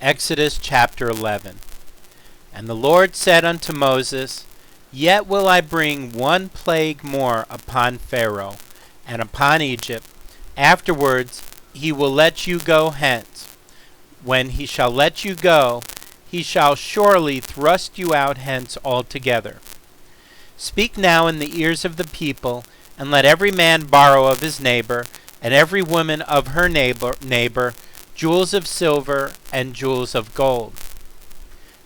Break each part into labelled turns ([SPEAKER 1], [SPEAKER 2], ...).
[SPEAKER 1] Exodus chapter 11. And the Lord said unto Moses, Yet will I bring one plague more upon Pharaoh, and upon Egypt. Afterwards he will let you go hence. When he shall let you go, he shall surely thrust you out hence altogether. Speak now in the ears of the people, and let every man borrow of his neighbor, and every woman of her neighbor, jewels of silver and jewels of gold.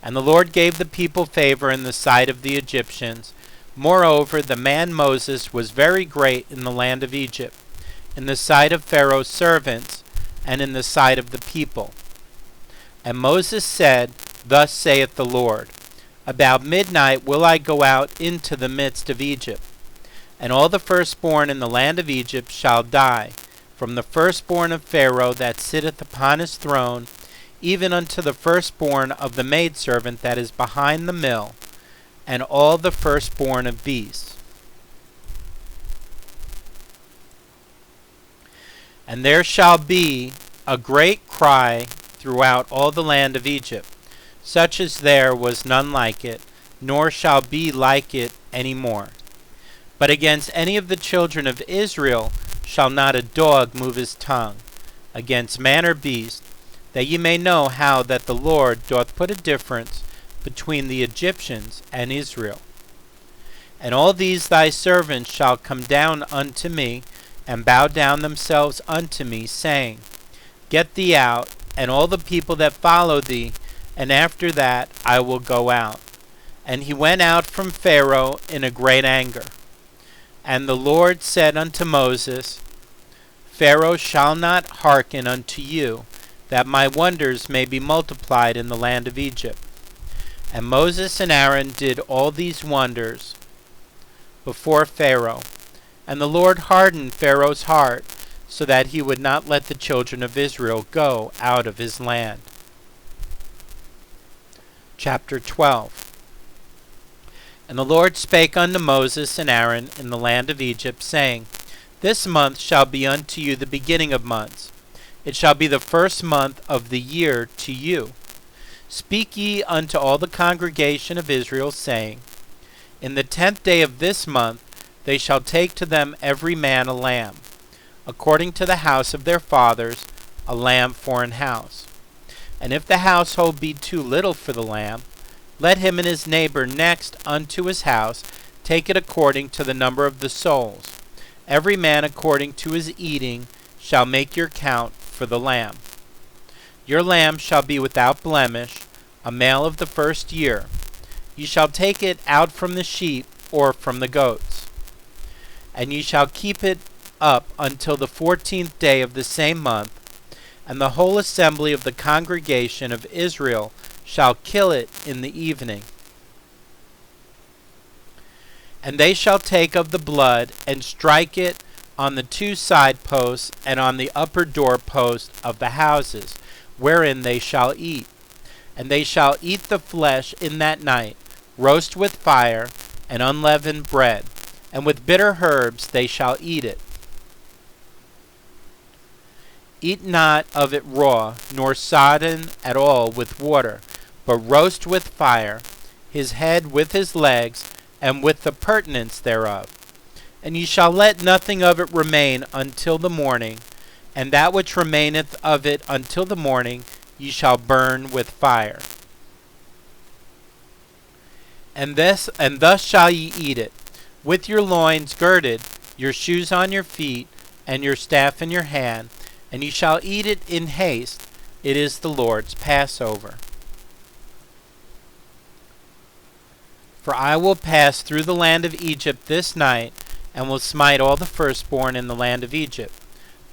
[SPEAKER 1] And the Lord gave the people favor in the sight of the Egyptians. Moreover, the man Moses was very great in the land of Egypt, in the sight of Pharaoh's servants, and in the sight of the people. And Moses said, Thus saith the Lord, About midnight will I go out into the midst of Egypt, and all the firstborn in the land of Egypt shall die, from the firstborn of Pharaoh that sitteth upon his throne, even unto the firstborn of the maidservant that is behind the mill, and all the firstborn of beasts. And there shall be a great cry throughout all the land of Egypt, such as there was none like it, nor shall be like it any more. But against any of the children of Israel shall not a dog move his tongue, against man or beast, that ye may know how that the Lord doth put a difference between the Egyptians and Israel. And all these thy servants shall come down unto me, and bow down themselves unto me, saying, Get thee out, and all the people that follow thee, and after that I will go out. And he went out from Pharaoh in a great anger. And the Lord said unto Moses, Pharaoh shall not hearken unto you, that my wonders may be multiplied in the land of Egypt. And Moses and Aaron did all these wonders before Pharaoh. And the Lord hardened Pharaoh's heart, so that he would not let the children of Israel go out of his land. Chapter 12. And the Lord spake unto Moses and Aaron in the land of Egypt, saying, This month shall be unto you the beginning of months. It shall be the first month of the year to you. Speak ye unto all the congregation of Israel, saying, In the 10th day of this month they shall take to them every man a lamb, according to the house of their fathers, a lamb for an house. And if the household be too little for the lamb, let him and his neighbor next unto his house take it according to the number of the souls. Every man according to his eating shall make your count for the lamb. Your lamb shall be without blemish, a male of the first year. Ye shall take it out from the sheep or from the goats. And ye shall keep it up until the 14th day of the same month, and the whole assembly of the congregation of Israel shall kill it in the evening. And they shall take of the blood, and strike it on the two side posts, and on the upper door post of the houses, wherein they shall eat. And they shall eat the flesh in that night, roast with fire, and unleavened bread, and with bitter herbs they shall eat it. Eat not of it raw, nor sodden at all with water, but roast with fire, his head with his legs, and with the purtenance thereof. And ye shall let nothing of it remain until the morning, and that which remaineth of it until the morning ye shall burn with fire. And thus shall ye eat it, with your loins girded, your shoes on your feet, and your staff in your hand, and ye shall eat it in haste. It is the Lord's Passover. For I will pass through the land of Egypt this night, and will smite all the firstborn in the land of Egypt,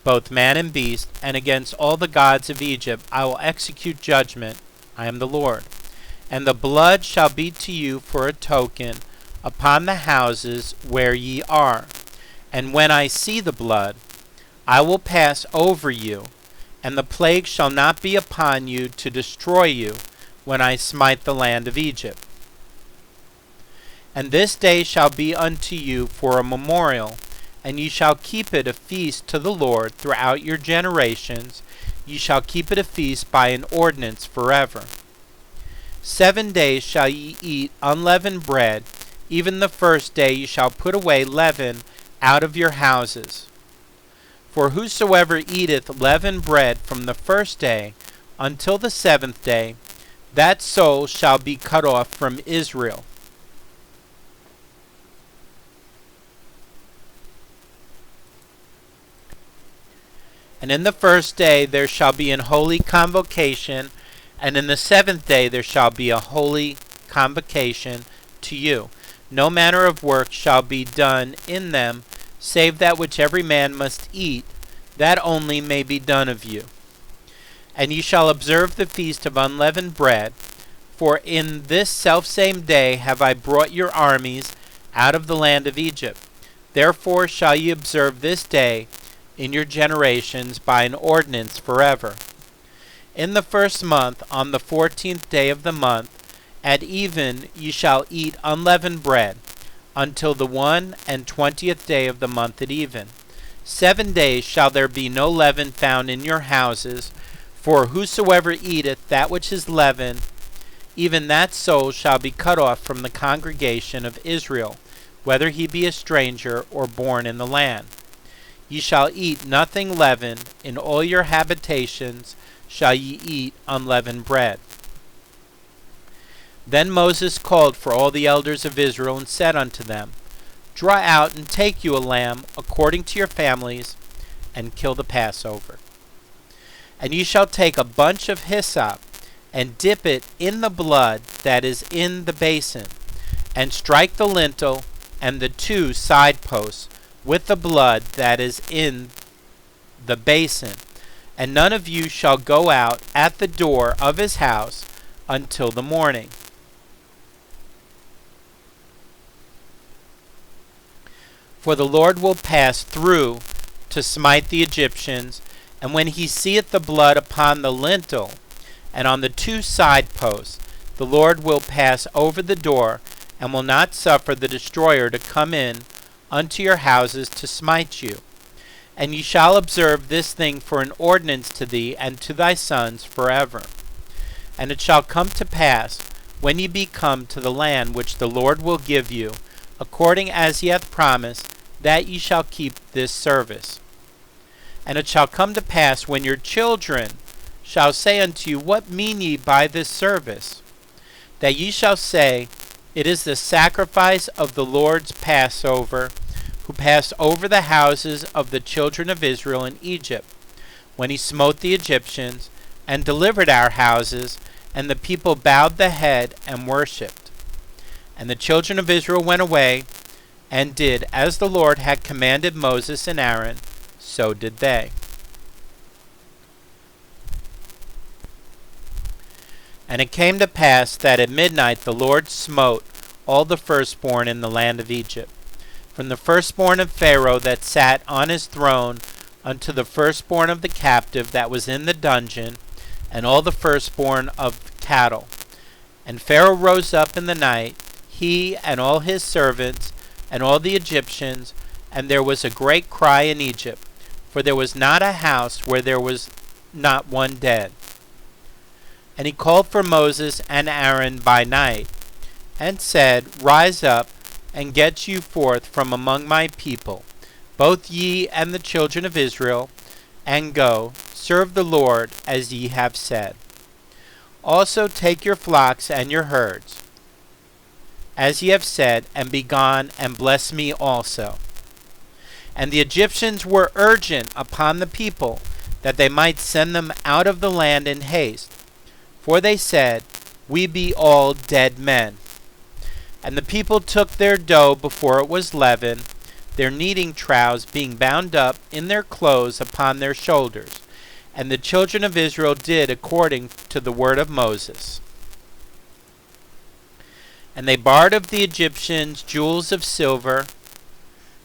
[SPEAKER 1] both man and beast, and against all the gods of Egypt I will execute judgment. I am the Lord. And the blood shall be to you for a token upon the houses where ye are. And when I see the blood, I will pass over you, and the plague shall not be upon you to destroy you when I smite the land of Egypt. And this day shall be unto you for a memorial, and ye shall keep it a feast to the Lord throughout your generations. ye shall keep it a feast by an ordinance forever. 7 days shall ye eat unleavened bread, even the first day ye shall put away leaven out of your houses. For whosoever eateth leavened bread from the first day until the 7th day, that soul shall be cut off from Israel. And in the first day there shall be an holy convocation, and in the 7th day there shall be a holy convocation to you. No manner of work shall be done in them, save that which every man must eat, that only may be done of you. And ye shall observe the feast of unleavened bread, for in this selfsame day have I brought your armies out of the land of Egypt. Therefore shall ye observe this day in your generations by an ordinance forever. In the 1st month, on the 14th day of the month, at even ye shall eat unleavened bread, until the 21st day of the month at even. 7 days shall there be no leaven found in your houses, for whosoever eateth that which is leavened, even that soul shall be cut off from the congregation of Israel, whether he be a stranger or born in the land. Ye shall eat nothing leavened, in all your habitations shall ye eat unleavened bread. Then Moses called for all the elders of Israel, and said unto them, Draw out and take you a lamb according to your families, and kill the Passover. And ye shall take a bunch of hyssop, and dip it in the blood that is in the basin, and strike the lintel and the 2 side posts with the blood that is in the basin. And none of you shall go out at the door of his house until the morning. For the Lord will pass through to smite the Egyptians, and when he seeth the blood upon the lintel and on the 2 side posts, the Lord will pass over the door, and will not suffer the destroyer to come in unto your houses to smite you. And ye shall observe this thing for an ordinance to thee and to thy sons forever. And it shall come to pass, when ye be come to the land which the Lord will give you, according as he hath promised, that ye shall keep this service. And it shall come to pass, when your children shall say unto you, What mean ye by this service? That ye shall say, It is the sacrifice of the Lord's Passover, who passed over the houses of the children of Israel in Egypt, when he smote the Egyptians, and delivered our houses, and the people bowed the head and worshipped. And the children of Israel went away, and did as the Lord had commanded Moses and Aaron, so did they. And it came to pass that at midnight the Lord smote all the firstborn in the land of Egypt, from the firstborn of Pharaoh that sat on his throne unto the firstborn of the captive that was in the dungeon, and all the firstborn of cattle. And Pharaoh rose up in the night, he and all his servants, and all the Egyptians, and there was a great cry in Egypt, for there was not a house where there was not one dead. And he called for Moses and Aaron by night, and said, Rise up, and get you forth from among my people, both ye and the children of Israel, and go, serve the Lord as ye have said. Also take your flocks and your herds, as ye have said, and be gone, and bless me also. And the Egyptians were urgent upon the people, that they might send them out of the land in haste. For they said, We be all dead men. And the people took their dough before it was leavened, their kneading troughs being bound up in their clothes upon their shoulders. And the children of Israel did according to the word of Moses. And they borrowed of the Egyptians jewels of silver,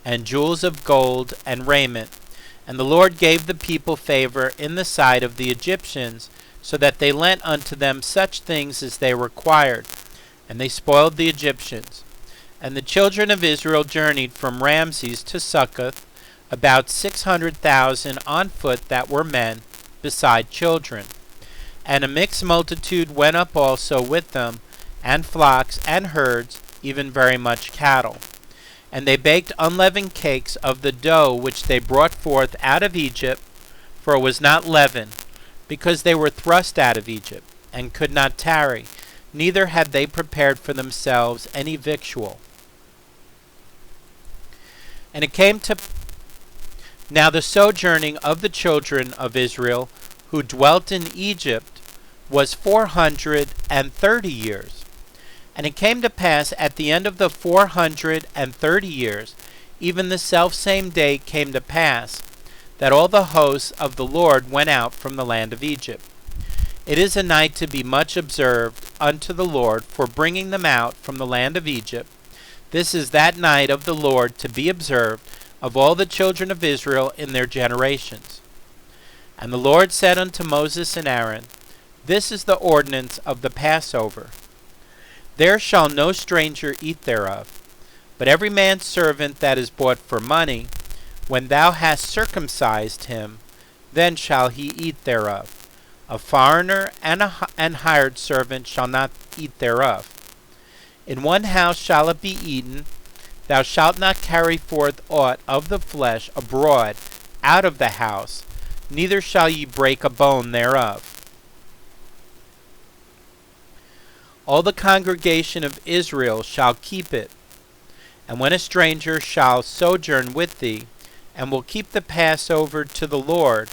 [SPEAKER 1] and jewels of gold, and raiment. And the Lord gave the people favor in the sight of the Egyptians, so that they lent unto them such things as they required. And they spoiled the Egyptians. And the children of Israel journeyed from Ramses to Succoth, about 600,000 on foot that were men, beside children. And a mixed multitude went up also with them, and flocks, and herds, even very much cattle. And they baked unleavened cakes of the dough which they brought forth out of Egypt, for it was not leavened, because they were thrust out of Egypt, and could not tarry, neither had they prepared for themselves any victual. And it came to now the sojourning of the children of Israel, who dwelt in Egypt, was 430 years. And it came to pass at the end of the 430 years, even the selfsame day came to pass, that all the hosts of the Lord went out from the land of Egypt. It is a night to be much observed unto the Lord for bringing them out from the land of Egypt. This is that night of the Lord to be observed of all the children of Israel in their generations. And the Lord said unto Moses and Aaron, This is the ordinance of the Passover. There shall no stranger eat thereof, but every man's servant that is bought for money, when thou hast circumcised him, then shall he eat thereof. A foreigner and hired servant shall not eat thereof. In one house shall it be eaten. Thou shalt not carry forth aught of the flesh abroad out of the house, neither shall ye break a bone thereof. All the congregation of Israel shall keep it. And when a stranger shall sojourn with thee, and will keep the Passover to the Lord,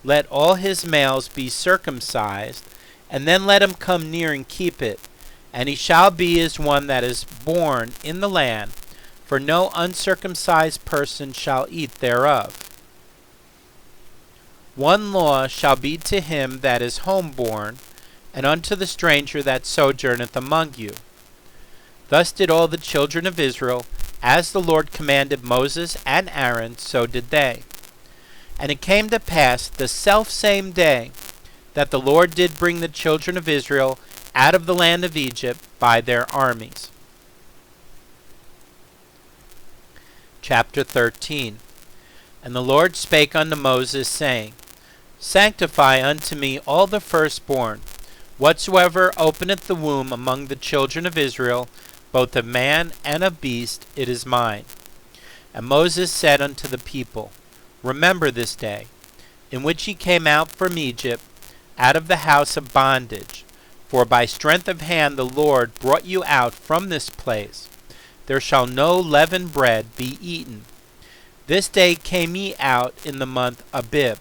[SPEAKER 1] let all his males be circumcised, and then let him come near and keep it. And he shall be as one that is born in the land, for no uncircumcised person shall eat thereof. One law shall be to him that is homeborn, and unto the stranger that sojourneth among you. Thus did all the children of Israel, as the Lord commanded Moses and Aaron, so did they. And it came to pass the selfsame day that the Lord did bring the children of Israel out of the land of Egypt by their armies. Chapter 13. And the Lord spake unto Moses, saying, Sanctify unto me all the firstborn, whatsoever openeth the womb among the children of Israel, both of man and of beast, it is mine. And Moses said unto the people, Remember this day, in which ye came out from Egypt, out of the house of bondage. For by strength of hand the Lord brought you out from this place. There shall no leavened bread be eaten. This day came ye out in the month Abib.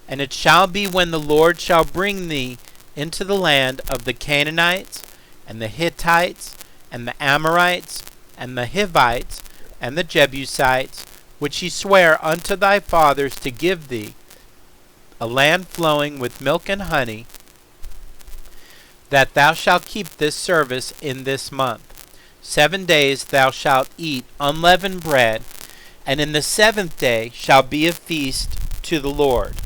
[SPEAKER 1] And it shall be when the Lord shall bring thee into the land of the Canaanites, and the Hittites, and the Amorites, and the Hivites, and the Jebusites, which he sware unto thy fathers to give thee, a land flowing with milk and honey, that thou shalt keep this service in this month. 7 days thou shalt eat unleavened bread, and in the 7th day shall be a feast to the Lord.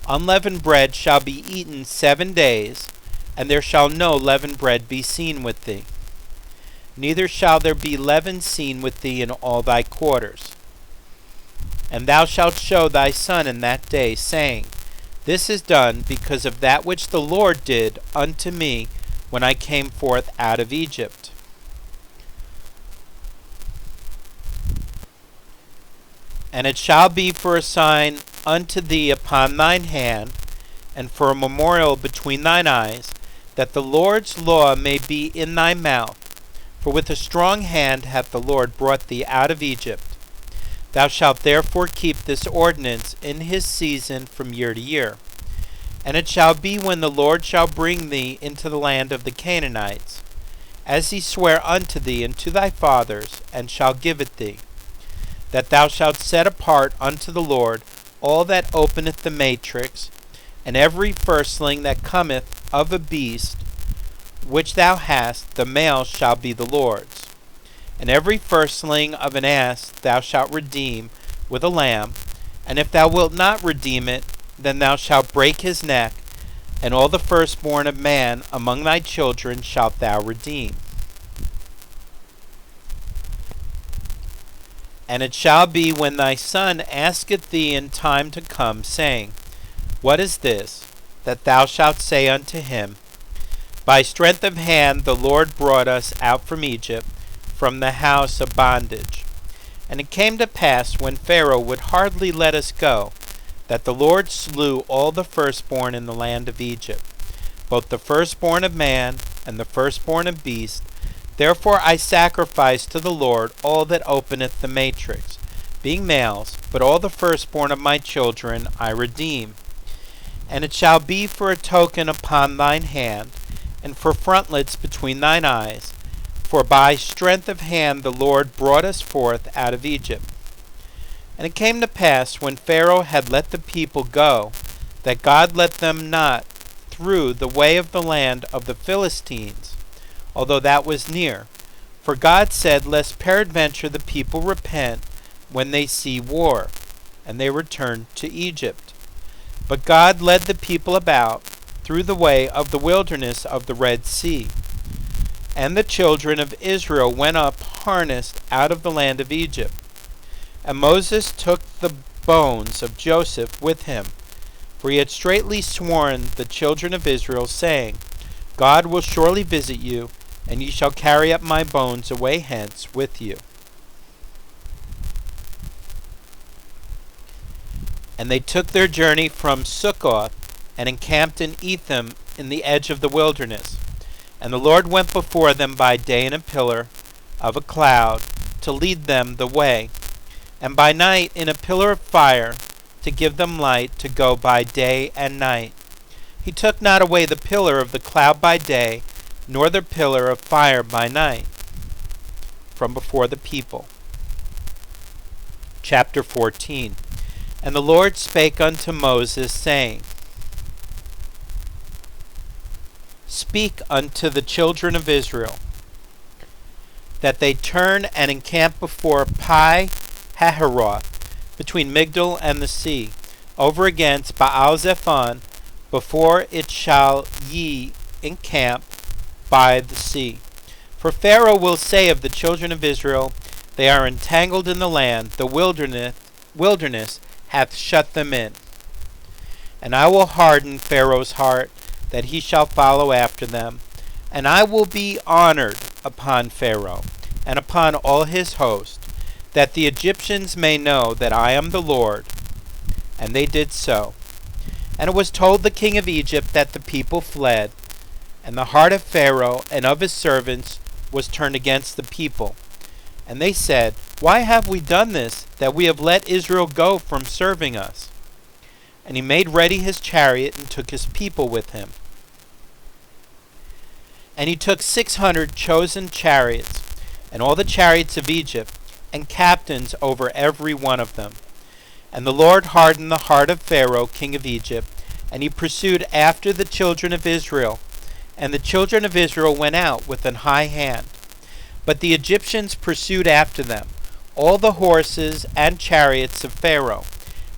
[SPEAKER 1] Unleavened bread shall be eaten 7 days, and there shall no leavened bread be seen with thee. Neither shall there be leaven seen with thee in all thy quarters. And thou shalt show thy son in that day, saying, This is done because of that which the Lord did unto me when I came forth out of Egypt. And it shall be for a sign unto thee upon thine hand, and for a memorial between thine eyes, that the Lord's law may be in thy mouth. For with a strong hand hath the Lord brought thee out of Egypt. Thou shalt therefore keep this ordinance in his season from year to year. And it shall be when the Lord shall bring thee into the land of the Canaanites, as he sware unto thee and to thy fathers, and shall give it thee, that thou shalt set apart unto the Lord all that openeth the matrix, and every firstling that cometh of a beast which thou hast, the male shall be the Lord's. And every firstling of an ass thou shalt redeem with a lamb, and if thou wilt not redeem it, then thou shalt break his neck, and all the firstborn of man among thy children shalt thou redeem. And it shall be when thy son asketh thee in time to come, saying, What is this, that thou shalt say unto him, By strength of hand the Lord brought us out from Egypt, from the house of bondage? And it came to pass, when Pharaoh would hardly let us go, that the Lord slew all the firstborn in the land of Egypt, both the firstborn of man and the firstborn of beast. Therefore I sacrifice to the Lord all that openeth the matrix, being males, but all the firstborn of my children I redeem. And it shall be for a token upon thine hand, and for frontlets between thine eyes, for by strength of hand the Lord brought us forth out of Egypt. And it came to pass, when Pharaoh had let the people go, that God let them not through the way of the land of the Philistines, although that was near. For God said, Lest peradventure the people repent when they see war, and they return to Egypt. But God led the people about through the way of the wilderness of the Red Sea. And the children of Israel went up harnessed out of the land of Egypt. And Moses took the bones of Joseph with him, for he had straitly sworn the children of Israel, saying, God will surely visit you, and ye shall carry up my bones away hence with you. And they took their journey from Succoth, and encamped in Etham in the edge of the wilderness. And the Lord went before them by day in a pillar of a cloud, to lead them the way, and by night in a pillar of fire, to give them light to go by day and night. He took not away the pillar of the cloud by day, nor the pillar of fire by night, from before the people. Chapter 14. And the Lord spake unto Moses, saying, Speak unto the children of Israel, that they turn and encamp before Pi-hahiroth, between Migdol and the sea, over against Baal-zephon, before it shall ye encamp by the sea. For Pharaoh will say of the children of Israel, They are entangled in the land, the wilderness hath shut them in. And I will harden Pharaoh's heart, that he shall follow after them. And I will be honored upon Pharaoh, and upon all his host, that the Egyptians may know that I am the Lord. And they did so. And it was told the king of Egypt that the people fled, and the heart of Pharaoh and of his servants was turned against the people. And they said, Why have we done this, that we have let Israel go from serving us? And he made ready his chariot, and took his people with him. And he took 600 chosen chariots, and all the chariots of Egypt, and captains over every one of them. And the Lord hardened the heart of Pharaoh king of Egypt, and he pursued after the children of Israel. And the children of Israel went out with an high hand. But the Egyptians pursued after them, all the horses and chariots of Pharaoh,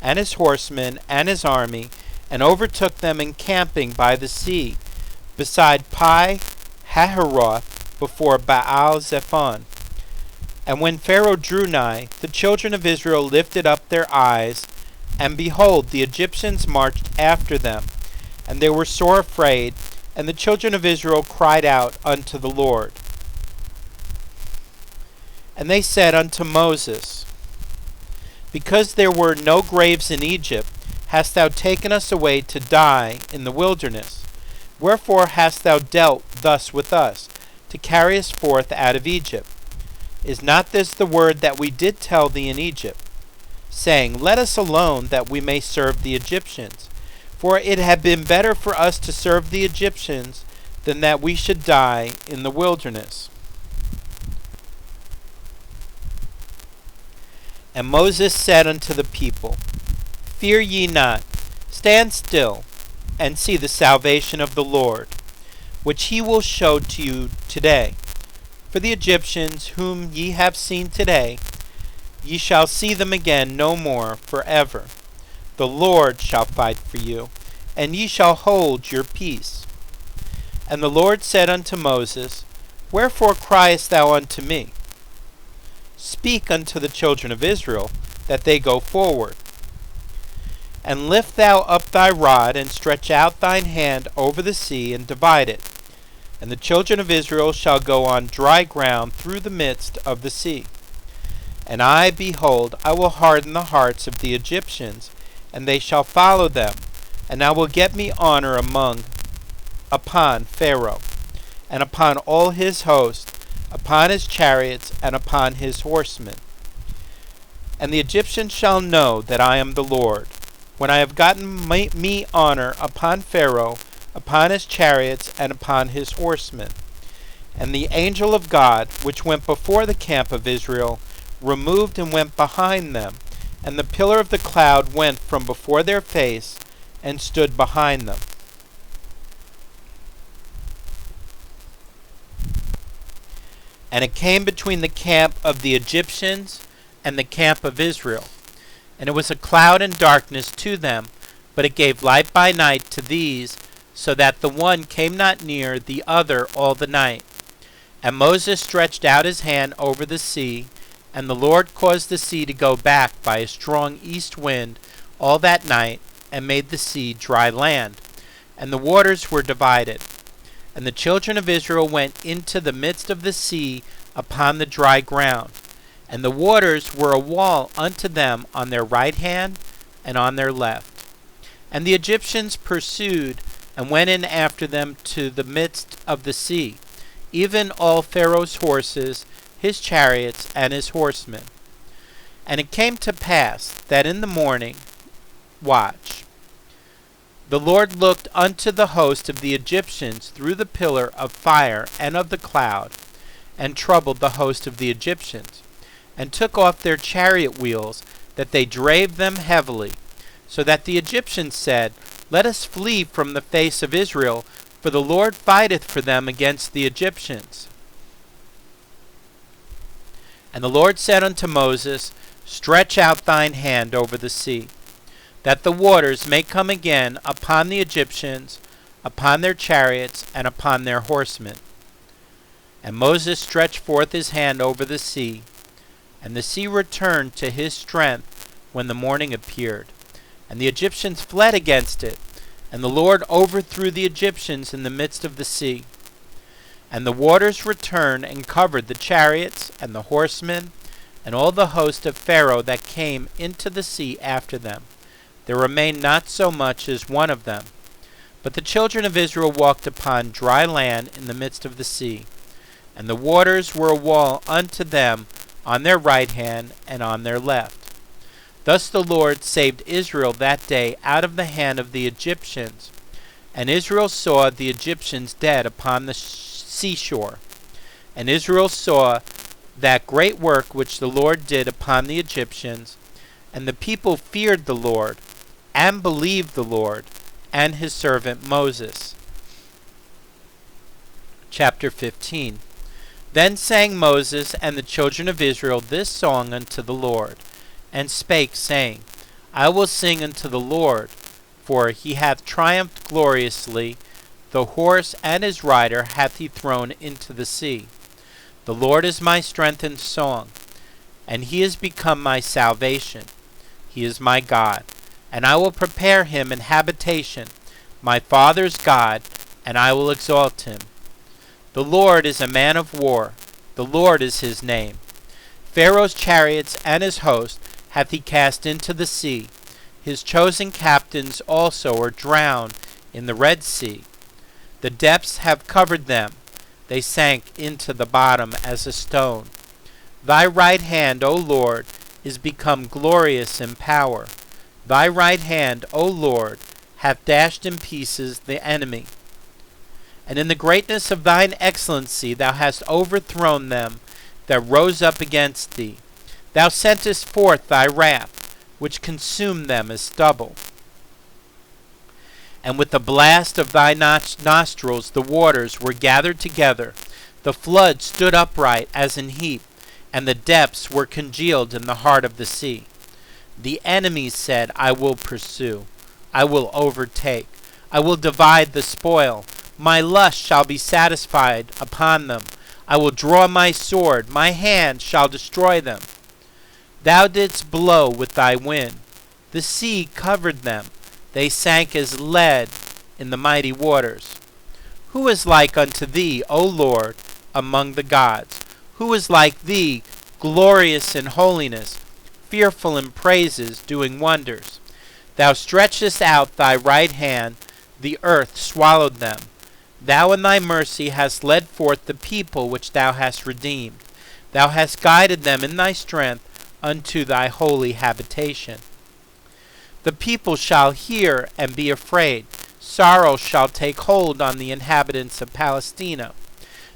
[SPEAKER 1] and his horsemen and his army, and overtook them encamping by the sea, beside Pi-hahiroth, before Baal-zephon. And when Pharaoh drew nigh, the children of Israel lifted up their eyes, and behold, the Egyptians marched after them, and they were sore afraid, and the children of Israel cried out unto the Lord. And they said unto Moses, Because there were no graves in Egypt, hast thou taken us away to die in the wilderness? Wherefore hast thou dealt thus with us, to carry us forth out of Egypt? Is not this the word that we did tell thee in Egypt, saying, Let us alone, that we may serve the Egyptians? For it had been better for us to serve the Egyptians than that we should die in the wilderness. And Moses said unto the people, Fear ye not, stand still, and see the salvation of the Lord, which he will show to you today. For the Egyptians whom ye have seen today, ye shall see them again no more forever. The Lord shall fight for you, and ye shall hold your peace. And the Lord said unto Moses, Wherefore criest thou unto me? Speak unto the children of Israel, that they go forward. And lift thou up thy rod, and stretch out thine hand over the sea, and divide it. And the children of Israel shall go on dry ground through the midst of the sea. And I, behold, I will harden the hearts of the Egyptians, and they shall follow them, and I will get me honor upon Pharaoh, and upon all his host, upon his chariots, and upon his horsemen. And the Egyptians shall know that I am the Lord, when I have gotten me honor upon Pharaoh, upon his chariots, and upon his horsemen. And the angel of God, which went before the camp of Israel, removed and went behind them, and the pillar of the cloud went from before their face, and stood behind them. And it came between the camp of the Egyptians and the camp of Israel. And it was a cloud and darkness to them, but it gave light by night to these, so that the one came not near the other all the night. And Moses stretched out his hand over the sea, and the Lord caused the sea to go back by a strong east wind all that night, and made the sea dry land, and the waters were divided. And the children of Israel went into the midst of the sea upon the dry ground, and the waters were a wall unto them on their right hand and on their left. And the Egyptians pursued, and went in after them to the midst of the sea, even all Pharaoh's horses, his chariots, and his horsemen. And it came to pass that in the morning watch, the Lord looked unto the host of the Egyptians through the pillar of fire and of the cloud, and troubled the host of the Egyptians, and took off their chariot wheels, that they drave them heavily, so that the Egyptians said, Let us flee from the face of Israel, for the Lord fighteth for them against the Egyptians. And the Lord said unto Moses, Stretch out thine hand over the sea, that the waters may come again upon the Egyptians, upon their chariots, and upon their horsemen. And Moses stretched forth his hand over the sea, and the sea returned to his strength when the morning appeared. And the Egyptians fled against it, and the Lord overthrew the Egyptians in the midst of the sea. And the waters returned and covered the chariots and the horsemen, and all the host of Pharaoh that came into the sea after them. There remained not so much as one of them. But the children of Israel walked upon dry land in the midst of the sea, and the waters were a wall unto them on their right hand and on their left. Thus the Lord saved Israel that day out of the hand of the Egyptians. And Israel saw the Egyptians dead upon the seashore. And Israel saw that great work which the Lord did upon the Egyptians. And the people feared the Lord, and believed the Lord, and his servant Moses. Chapter 15. Then sang Moses and the children of Israel this song unto the Lord, and spake, saying, I will sing unto the Lord, for he hath triumphed gloriously. The horse and his rider hath he thrown into the sea. The Lord is my strength and song, and he is become my salvation. He is my God, and I will prepare him an habitation, my father's God, and I will exalt him. The Lord is a man of war, the Lord is his name. Pharaoh's chariots and his host hath he cast into the sea. His chosen captains also are drowned in the Red Sea. The depths have covered them, they sank into the bottom as a stone. Thy right hand, O Lord, is become glorious in power. Thy right hand, O Lord, hath dashed in pieces the enemy. And in the greatness of thine excellency thou hast overthrown them that rose up against thee. Thou sentest forth thy wrath, which consumed them as stubble. And with the blast of thy nostrils the waters were gathered together. The flood stood upright as an heap, and the depths were congealed in the heart of the sea. The enemies said, I will pursue, I will overtake, I will divide the spoil. My lust shall be satisfied upon them. I will draw my sword, my hand shall destroy them. Thou didst blow with thy wind, The sea covered them. They sank as lead in the mighty waters. Who is like unto thee, O Lord, among the gods? Who is like thee, glorious in holiness, fearful in praises, doing wonders? Thou stretchest out thy right hand, the earth swallowed them. Thou in thy mercy hast led forth the people which thou hast redeemed. Thou hast guided them in thy strength unto thy holy habitation. The people shall hear and be afraid. Sorrow shall take hold on the inhabitants of Palestina.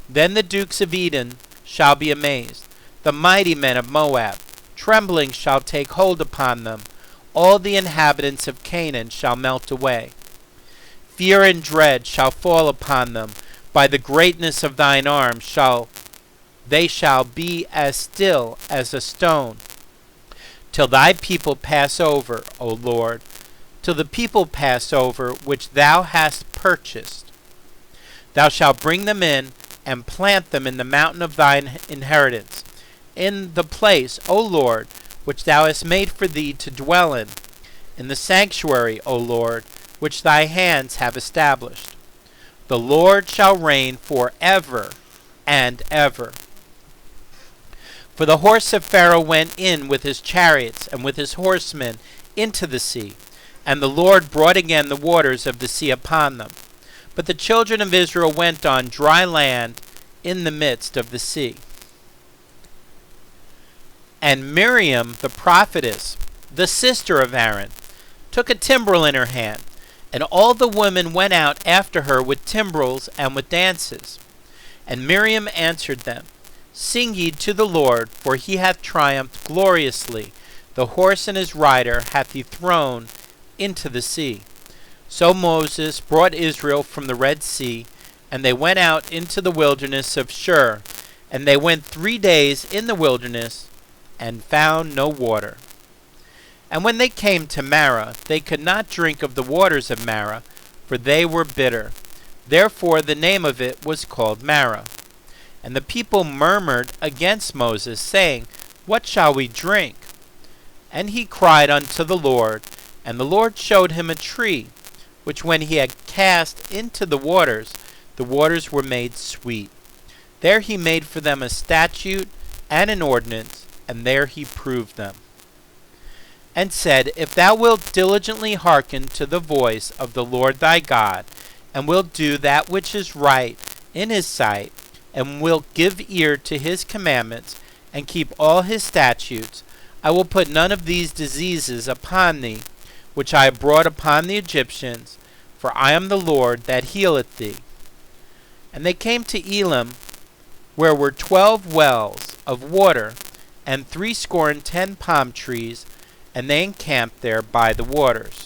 [SPEAKER 1] Then the dukes of Edom shall be amazed, the mighty men of Moab. Trembling shall take hold upon them. All the inhabitants of Canaan shall melt away. Fear and dread shall fall upon them. By the greatness of thine arm they shall be as still as a stone, till thy people pass over, O Lord, till the people pass over which thou hast purchased. Thou shalt bring them in and plant them in the mountain of thine inheritance, in the place, O Lord, which thou hast made for thee to dwell in the sanctuary, O Lord, which thy hands have established. The Lord shall reign for ever and ever. For the horse of Pharaoh went in with his chariots and with his horsemen into the sea, and the Lord brought again the waters of the sea upon them. But the children of Israel went on dry land in the midst of the sea. And Miriam the prophetess, the sister of Aaron, took a timbrel in her hand, and all the women went out after her with timbrels and with dances. And Miriam answered them, Sing ye to the Lord, for he hath triumphed gloriously. The horse and his rider hath he thrown into the sea. So Moses brought Israel from the Red Sea, and they went out into the wilderness of Shur. And they went 3 days in the wilderness, and found no water. And when they came to Marah, they could not drink of the waters of Marah, for they were bitter. Therefore the name of it was called Marah. And the people murmured against Moses, saying, What shall we drink? And he cried unto the Lord, and the Lord showed him a tree, which when he had cast into the waters were made sweet. There he made for them a statute and an ordinance, and there he proved them. And said, If thou wilt diligently hearken to the voice of the Lord thy God, and wilt do that which is right in his sight, and wilt give ear to his commandments, and keep all his statutes, I will put none of these diseases upon thee, which I have brought upon the Egyptians, for I am the Lord that healeth thee. And they came to Elim, where were 12 wells of water, and 70 palm trees, and they encamped there by the waters.